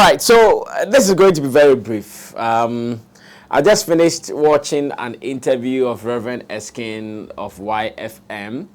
right, so this is going to be very brief. I just finished watching an interview of Reverend Eskin of YFM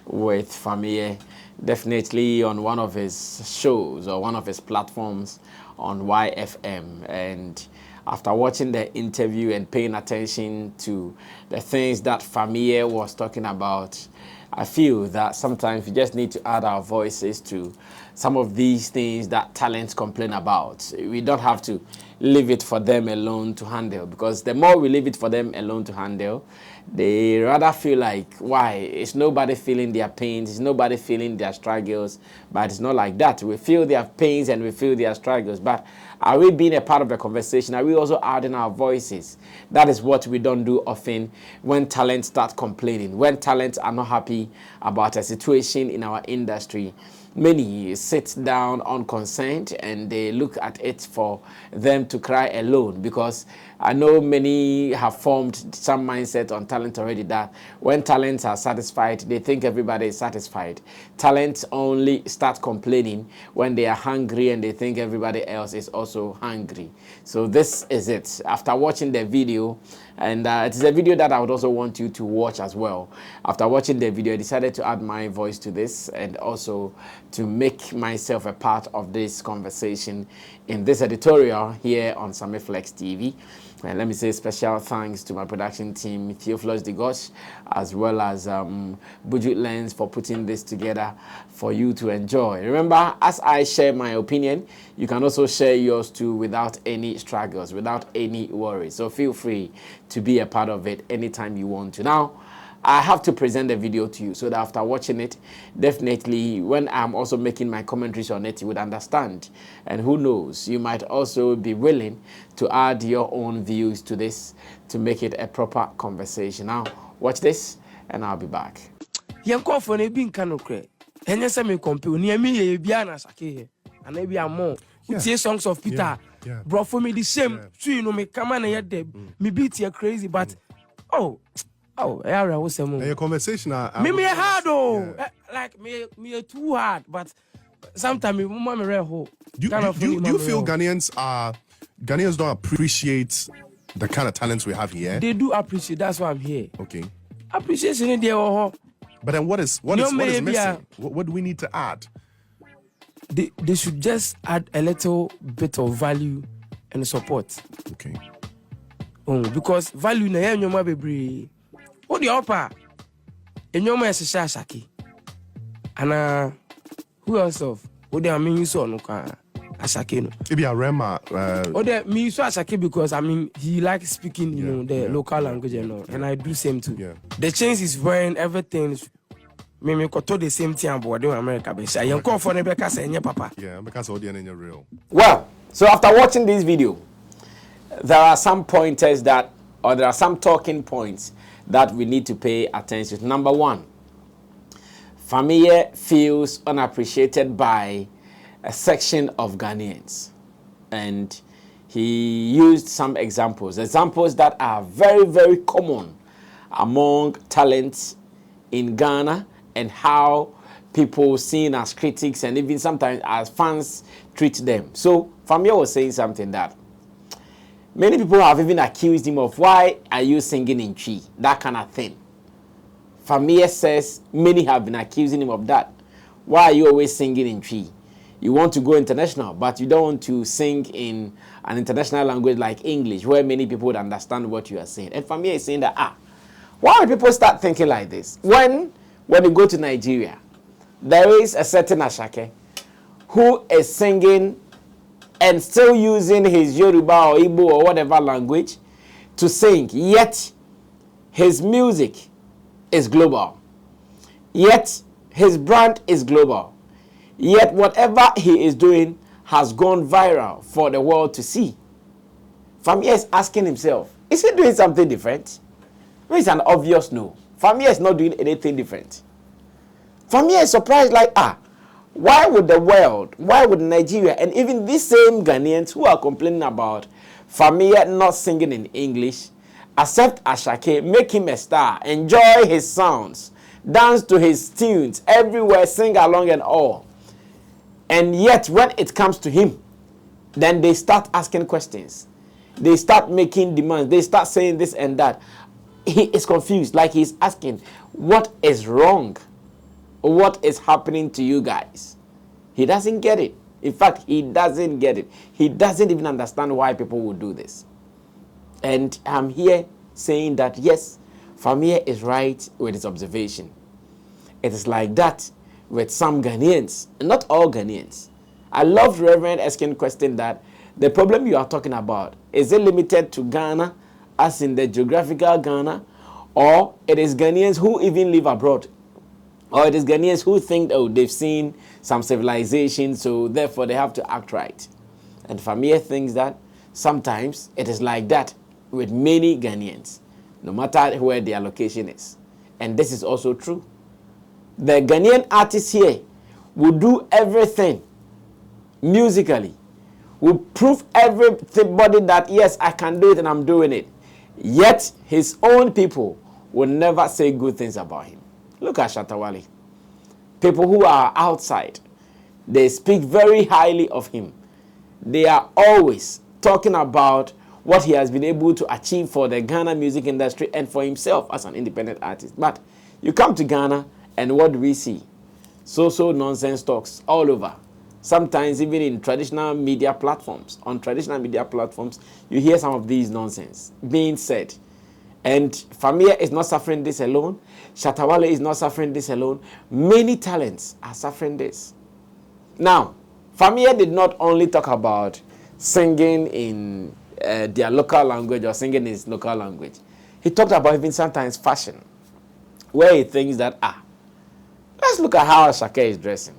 with Fameye, definitely on one of his shows or one of his platforms on YFM. And after watching the interview and paying attention to the things that Fameye was talking about, I feel that sometimes we just need to add our voices to some of these things that talents complain about. We don't have to leave it for them alone to handle, because the more we leave it for them alone to handle, they rather feel like, why? It's nobody feeling their pains, it's nobody feeling their struggles, but it's not like that. We feel their pains and we feel their struggles, but are we being a part of the conversation? Are we also adding our voices? That is what we don't do often when talents start complaining, when talents are not happy about a situation in our industry. Many sit down unconcerned and they look at it for them to cry alone, because I know many have formed some mindset on talent already that when talents are satisfied, they think everybody is satisfied. Talents only start complaining when they are hungry and they think everybody else is also hungry. So this is it. After watching the video, and it is a video that I would also want you to watch as well. After watching the video, I decided to add my voice to this and also to make myself a part of this conversation in this editorial here on Sammy Flex TV. And let me say special thanks to my production team, Theophilus Digosh, as well as Budget Lens, for putting this together for you to enjoy. Remember, as I share my opinion, you can also share yours too without any struggles, without any worries. So feel free to be a part of it anytime you want to. Now, I have to present the video to you so that after watching it, definitely when I'm also making my commentaries on it, you would understand. And who knows, you might also be willing to add your own views to this to make it a proper conversation. Now, watch this and I'll be back. Songs of Peter, bro, for me the same. So you know me come on and me beat you crazy, but area was some your conversation. Me hard like me too hard, but sometimes me mama me real. Do you feel Ghanaians don't appreciate the kind of talents we have here? They do appreciate. That's why I'm here. Okay. Appreciation in there. But then what is missing? What do we need to add? They should just add a little bit of value and support. Okay. Because value na ya nyoma bebre. What the upper? Nyoma is Asake. And who else of? What they mean so no Asake no. Maybe a Rema. Me so Asake because he likes speaking, the local language and I do same too. Yeah. The change is wearing everything. Me koto the same thing about in America. Be say yanko for nebeka say nye papa. Yeah, because audience in real. Well, so after watching this video, there are some pointers there are some talking points that we need to pay attention to. Number one, Fameye feels unappreciated by a section of Ghanaians. And he used some examples that are very, very common among talents in Ghana, and how people seen as critics and even sometimes as fans treat them. So Fameye was saying something that many people have even accused him of, why are you singing in Chi? That kind of thing. Fameye says many have been accusing him of that. Why are you always singing in Chi? You want to go international, but you don't want to sing in an international language like English, where many people would understand what you are saying. And Fameye is saying that, why would people start thinking like this? When you go to Nigeria, there is a certain Asake who is singing and still using his Yoruba or Igbo or whatever language to sing, yet his music is global. Yet his brand is global. Yet whatever he is doing has gone viral for the world to see. Fameye is asking himself, is he doing something different? It's an obvious no. Fameye is not doing anything different. Fameye is surprised like, why would the world, why would Nigeria, and even these same Ghanaians who are complaining about Fameye not singing in English, accept Asake, make him a star, enjoy his sounds, dance to his tunes, everywhere, sing along and all. And yet, when it comes to him, then they start asking questions. They start making demands. They start saying this and that. He is confused, like he's asking, what is wrong? What is happening to you guys? He doesn't get it. In fact, he doesn't get it. He doesn't even understand why people would do this. And I'm here saying that, yes, Fameye is right with his observation. It is like that with some Ghanaians, not all Ghanaians. I loved Reverend Eskin's question that the problem you are talking about, is it limited to Ghana, as in the geographical Ghana, or it is Ghanaians who even live abroad? Or it is Ghanaians who think, oh, they've seen some civilization, so therefore they have to act right. And Fameye thinks that sometimes it is like that with many Ghanaians, no matter where their location is. And this is also true. The Ghanaian artists here will do everything musically, will prove everybody that, yes, I can do it and I'm doing it. Yet his own people will never say good things about him. Look at Shatawale. People who are outside, they speak very highly of him. They are always talking about what he has been able to achieve for the Ghana music industry and for himself as an independent artist. But you come to Ghana and what do we see? So nonsense talks all over. Sometimes even in traditional media platforms. On traditional media platforms, you hear some of these nonsense being said. And Fameye is not suffering this alone. Shatawale is not suffering this alone. Many talents are suffering this. Now, Fameye did not only talk about singing in their local language or singing in his local language. He talked about even sometimes fashion, where he thinks that, let's look at how Asake is dressing.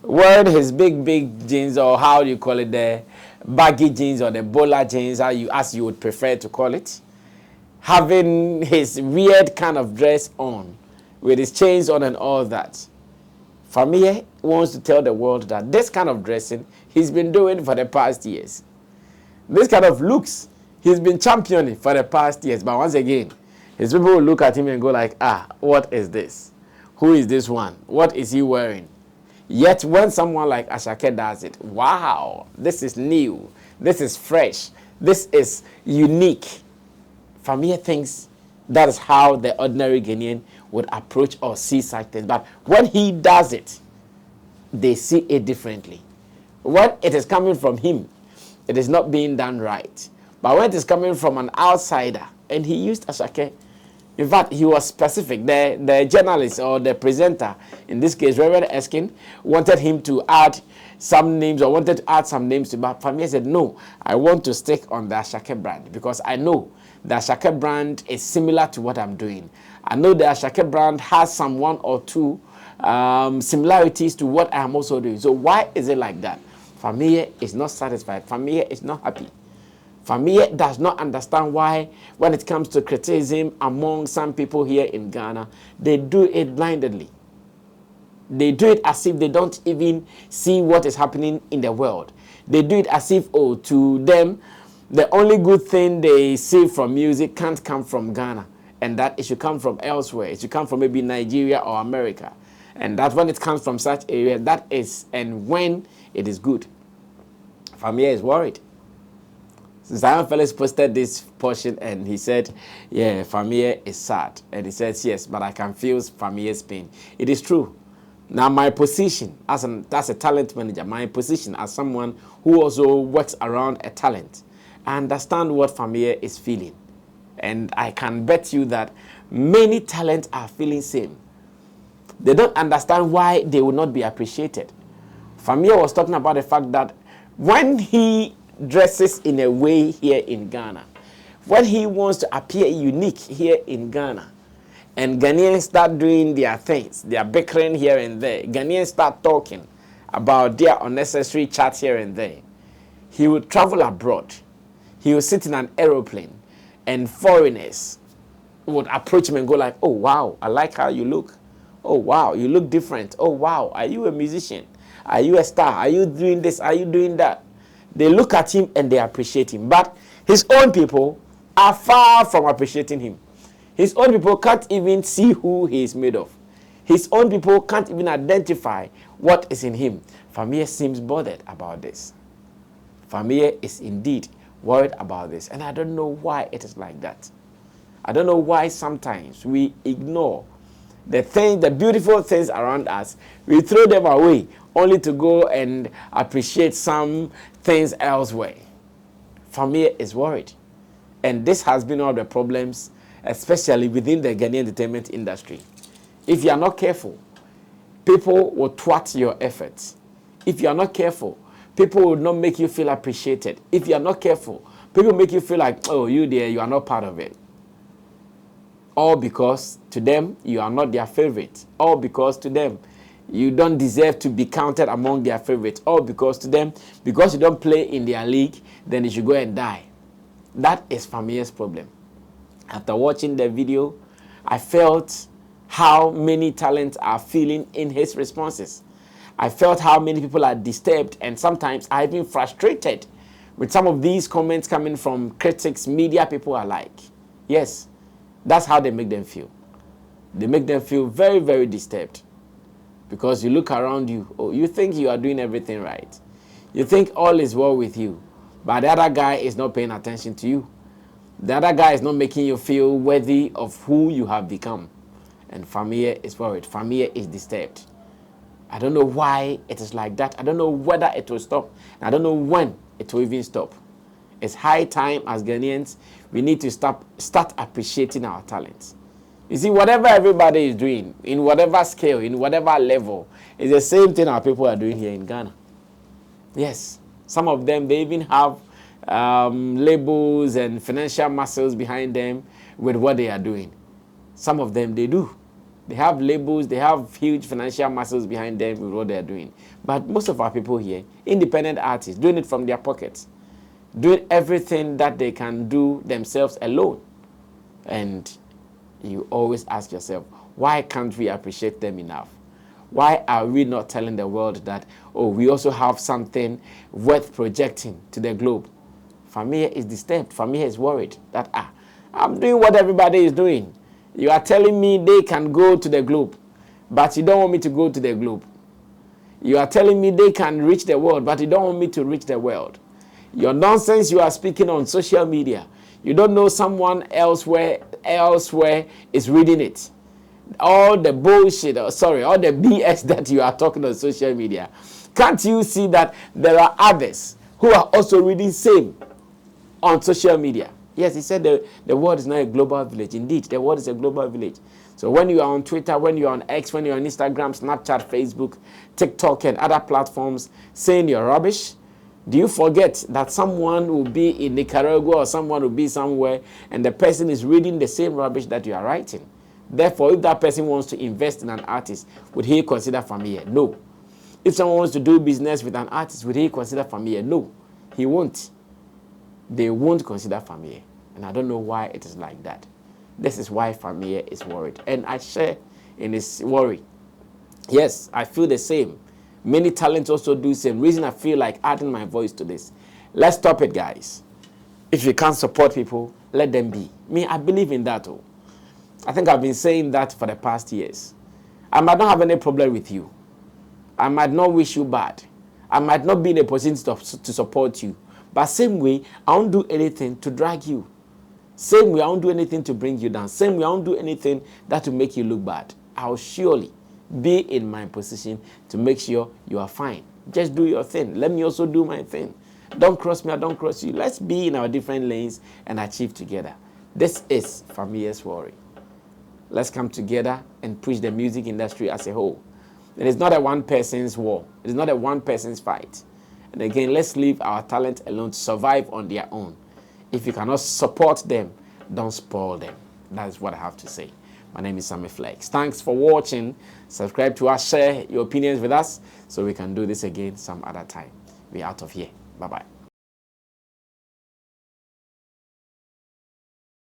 Wearing his big jeans, or how do you call it, the baggy jeans or the bowler jeans, as you would prefer to call it. Having his weird kind of dress on, with his chains on and all that. Fameye wants to tell the world that this kind of dressing he's been doing for the past years. This kind of looks he's been championing for the past years. But once again, his people will look at him and go like, what is this? Who is this one? What is he wearing? Yet when someone like Asake does it, wow, this is new. This is fresh. This is unique. Fameye thinks that is how the ordinary Ghanaian would approach or see such things. But when he does it, they see it differently. When it is coming from him, it is not being done right. But when it is coming from an outsider, and he used Asake, in fact, he was specific. The journalist or the presenter, in this case, Reverend Eskin, wanted him to add some names or wanted to add some names to, but Fameye said, no, I want to stick on the Asake brand because I know the Asake brand is similar to what I'm doing. I know the Asake brand has some one or two similarities to what I am also doing. So why is it like that? Fameye is not satisfied. Fameye is not happy. Fameye does not understand why, when it comes to criticism among some people here in Ghana, they do it blindly. They do it as if they don't even see what is happening in the world. They do it as if, to them, the only good thing they see from music can't come from Ghana, and that it should come from elsewhere. It should come from maybe Nigeria or America. And that when it comes from such area, that is, and when it is good. Fameye is worried. Zion Felix posted this portion and he said, yeah, Fameye is sad. And he says, yes, but I can feel Fameye's pain. It is true. Now, my position as a talent manager, my position as someone who also works around a talent, I understand what Fameye is feeling. And I can bet you that many talents are feeling same. They don't understand why they will not be appreciated. Fameye was talking about the fact that when he dresses in a way here in Ghana, when he wants to appear unique here in Ghana, and Ghanaians start doing their things, they are bickering here and there, Ghanaians start talking about their unnecessary chats here and there, he would travel abroad, he would sit in an aeroplane, and foreigners would approach him and go like, oh wow, I like how you look. Oh wow, you look different. Oh wow, are you a musician? Are you a star? Are you doing this? Are you doing that? They look at him and they appreciate him. But his own people are far from appreciating him. His own people can't even see who he is made of. His own people can't even identify what is in him. Fameye seems bothered about this. Fameye is indeed worried about this. And I don't know why it is like that. I don't know why sometimes we ignore the beautiful things around us. We throw them away only to go and appreciate some things elsewhere. Fameye is worried. And this has been one of the problems, especially within the Ghanaian entertainment industry. If you are not careful, people will thwart your efforts. If you are not careful, people will not make you feel appreciated. If you are not careful, people make you feel like, oh, you there, you are not part of it. All because to them, you are not their favorite. All because to them, you don't deserve to be counted among their favorites. All because to them, because you don't play in their league, then you should go and die. That is Fameye's problem. After watching the video, I felt how many talents are feeling in his responses. I felt how many people are disturbed, and sometimes I've been frustrated with some of these comments coming from critics, media people alike. Yes, that's how they make them feel. They make them feel very, very disturbed. Because you look around you, oh, you think you are doing everything right. You think all is well with you, but the other guy is not paying attention to you. The other guy is not making you feel worthy of who you have become. And Fameye is worried. Fameye is disturbed. I don't know why it is like that. I don't know whether it will stop. I don't know when it will even stop. It's high time as Ghanaians, we need to start appreciating our talents. You see, whatever everybody is doing, in whatever scale, in whatever level, it's the same thing our people are doing here in Ghana. Yes, some of them, they even have labels and financial muscles behind them with what they are doing. Some of them, they do. They have labels, they have huge financial muscles behind them with what they are doing. But most of our people here, independent artists, doing it from their pockets, doing everything that they can do themselves alone. And you always ask yourself, why can't we appreciate them enough? Why are we not telling the world that, oh, we also have something worth projecting to the globe? Fameye is disturbed. Fameye is worried that, I'm doing what everybody is doing. You are telling me they can go to the globe, but you don't want me to go to the globe. You are telling me they can reach the world, but you don't want me to reach the world. Your nonsense you are speaking on social media, you don't know someone elsewhere is reading it. All the bullshit, all the BS that you are talking on social media. Can't you see that there are others who are also reading same on social media? Yes, he said the world is not a global village. Indeed, the world is a global village. So when you are on Twitter, when you are on X, when you are on Instagram, Snapchat, Facebook, TikTok, and other platforms saying you're rubbish, do you forget that someone will be in Nicaragua or someone will be somewhere and the person is reading the same rubbish that you are writing? Therefore, if that person wants to invest in an artist, would he consider Fameye? No. If someone wants to do business with an artist, would he consider Fameye? No, he won't. They won't consider Fameye. And I don't know why it is like that. This is why Fameye is worried. And I share in his worry. Yes, I feel the same. Many talents also do the same. Reason I feel like adding my voice to this. Let's stop it, guys. If you can't support people, let them be. Me, I believe in that. Oh. I think I've been saying that for the past years. I might not have any problem with you. I might not wish you bad. I might not be in a position to support you. But same way, I won't do anything to drag you. Same way, I won't do anything to bring you down. Same way, I won't do anything that will make you look bad. I'll surely be in my position to make sure you are fine. Just do your thing. Let me also do my thing. Don't cross me, I don't cross you. Let's be in our different lanes and achieve together. This is Fameye's worry. Let's come together and push the music industry as a whole. It is not a one person's war. It is not a one person's fight. And again, let's leave our talent alone to survive on their own. If you cannot support them, don't spoil them. That is what I have to say. My name is Sammy Flex. Thanks for watching. Subscribe to us, share your opinions with us so we can do this again some other time. We're out of here. Bye-bye.